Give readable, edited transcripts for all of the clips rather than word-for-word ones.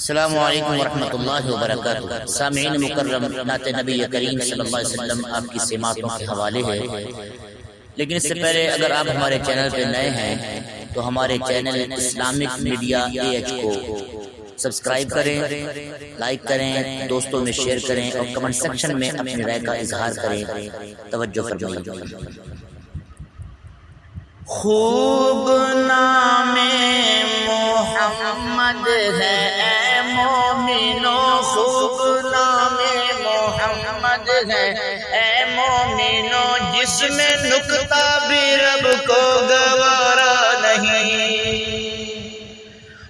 السلام علیکم ورحمۃ اللہ وبرکاتہ۔ سامعین مکرم، نعت نبی کریم صلی اللہ علیہ وسلم آپ کی سماعتوں کے حوالے ہے، لیکن اس سے پہلے اگر آپ ہمارے چینل پہ نئے ہیں تو ہمارے چینل اسلامک میڈیا AH کو سبسکرائب کریں، لائک کریں، دوستوں میں شیئر کریں اور کمنٹ سیکشن میں اپنی رائے کا اظہار کریں۔ توجہ فرمائیے۔ خوب نام محمد ہے اے مومنو، خوب نام محمد ہے اے مومنو، جس میں نکتہ بھی رب کو گوارا نہیں،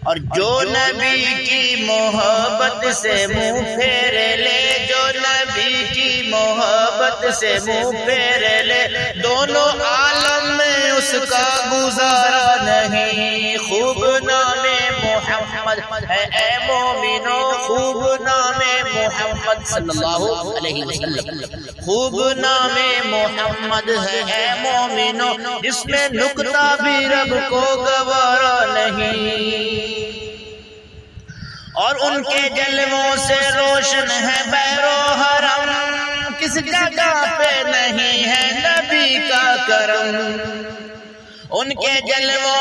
اور جو نبی کی محبت سے منہ پھیر لے، جو نبی کی محبت سے منہ پھیر لے، دونوں عالم میں اس کا گزارا نہیں۔ خوب نام محمد ہے اے مومنو، خوب نام محمد صلی اللہ علیہ وسلم، خوب نام محمد ہے اے مومنو، جس میں نکتہ بھی رب کو گوارا نہیں، اور ان کے جلووں سے روشن ہے بحر و حرم، کس جگہ پہ نہیں ہے نبی کا کرم، ان کے جلووں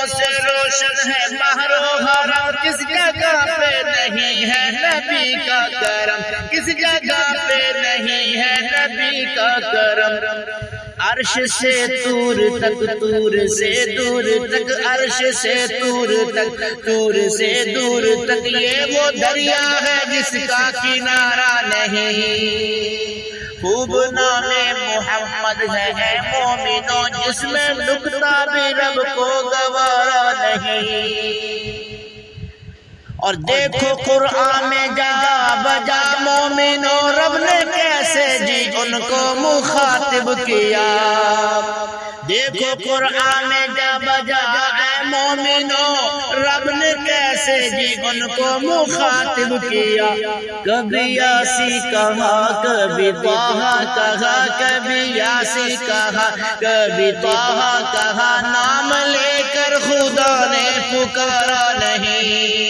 سے روشن ہے بحر و حرم، کس جگہ پہ نہیں ہے نبی کا کرم، کس جگہ پہ نہیں ہے نبی کا کرم۔ عرش سے طور تک، طور سے دور تک، عرش سے طور تک، طور سے دور تک، یہ وہ دریا ہے جس کا کنارہ نہیں۔ خوب نام محمد ہے اے مومنو، جس میں نکتہ بھی رب کو گوارا نہیں، اور دیکھو قرآن میں جا بجا مومنو، رب نے کیسے جی ان کو مخاطب کیا، دیکھو قرآن میں جا بجا اے مومنو، رب نے کیسے جی ان کو مخاطب کیا، کبھی یاسی کہا، کبھی طٰہٰ کہا، کبھی یاسی کہا، کبھی طٰہٰ کہا، نام لے کر خدا نے پکارا نہیں۔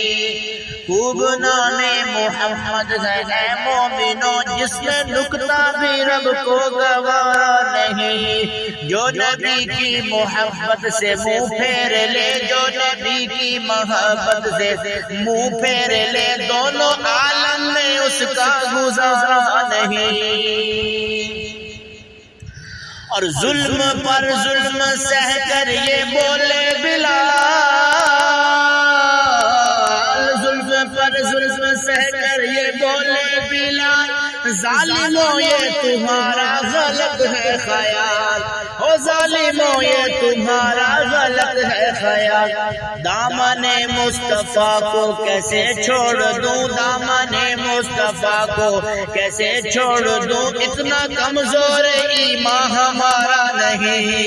خوب نام محمد ہے اے مومنو، جس میں نکتہ بھی رب کو گوارا نہیں، جو نبی کی محبت سے منہ پھیر لے، جو نبی کی محبت سے منہ پھیر لے، دونوں عالم میں اس کا گزارا نہیں، اور ظلم پر ظلم سہ کر یہ بولے بلال، ظلم سہ کر یہ بولے بلال، ظالموں یہ تمہارا غلط ہے خیال، او ظالموں یہ تمہارا غلط ہے خیال، دامن مصطفیٰ کو کیسے چھوڑ دوں، دامن مصطفیٰ کو کیسے چھوڑ دوں، اتنا کمزور ایمان ہمارا نہیں،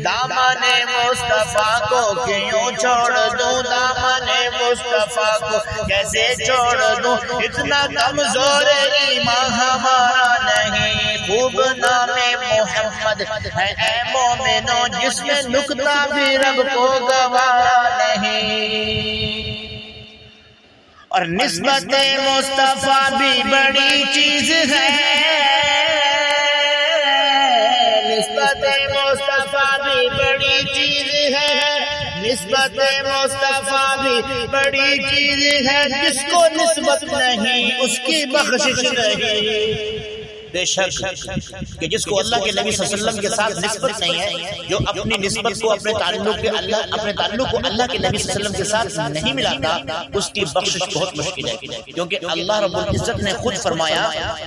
دامن مصطفیٰ کو کیوں چھوڑ دوں، دامن مصطفیٰ کو کیسے چھوڑ دوں، اتنا کمزور ایمان ہمارا نہیں۔ خوب نام محمد ہے اے مومنو، جس میں نکتہ بھی رب کو گوارا نہیں، اور نسبت مصطفیٰ بھی بڑی چیز ہے، نسبت مصطفیٰ بھی بڑی چیز ہے، نسبت مصطفیٰ بھی بڑی چیز ہے، جس کو نسبت نہیں اس کی بخشش نہیں۔ بے شک کہ جس کو اللہ کے نبی صلی اللہ علیہ وسلم کے ساتھ نسبت نہیں ہے، جو اپنی نسبت کو اپنے تعلق کو اللہ کے نبی صلی اللہ علیہ وسلم کے ساتھ نہیں ملاتا، اس کی بخشش بہت مشکل ہے، کیونکہ اللہ رب العزت نے خود فرمایا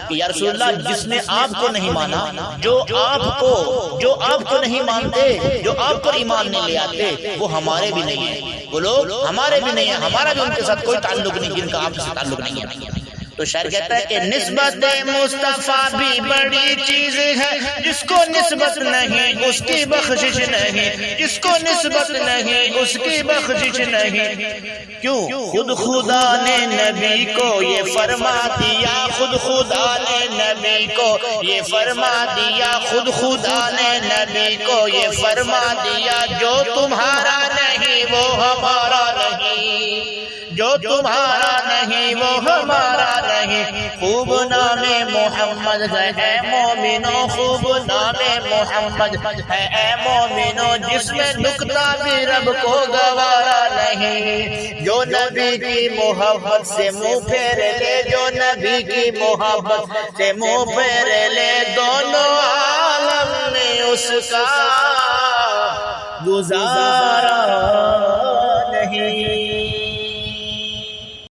کہ یا رسول اللہ، جس نے آپ کو نہیں مانا، جو آپ کو نہیں مانتے، جو آپ کو ایمان نہیں لے آتے، وہ ہمارے بھی نہیں ہیں، وہ لوگ ہمارے بھی نہیں ہیں، ہمارا بھی ان کے ساتھ کوئی تعلق نہیں جن کا آپ سے تعلق نہیں ہے۔ تو شاعر کہتا ہے کہ نسبت مصطفیٰ بھی بڑی چیز ہے، جس کو نسبت نہیں اس کی بخشش نہیں، جس کو نسبت نہیں اس کی بخشش نہیں۔ کیوں؟ خود خدا نے نبی کو یہ فرما دیا، خود خدا نے نبی کو یہ فرما دیا، خود خدا نے نبی کو یہ فرما دیا، جو تمہارا نہیں وہ ہمارا نہیں، جو تمہارا نہیں وہ ہمارا نہیں۔ خوب نام محمد ہے مومنو، خوب نام محمد ہے اے مومنو، جس میں نکتہ بھی رب کو گوارا نہیں۔ جو نبی کی محبت سے منہ پھیر لے، جو نبی کی محبت سے منہ پھیر لے، دونوں عالم میں اس کا گزارا نہیں۔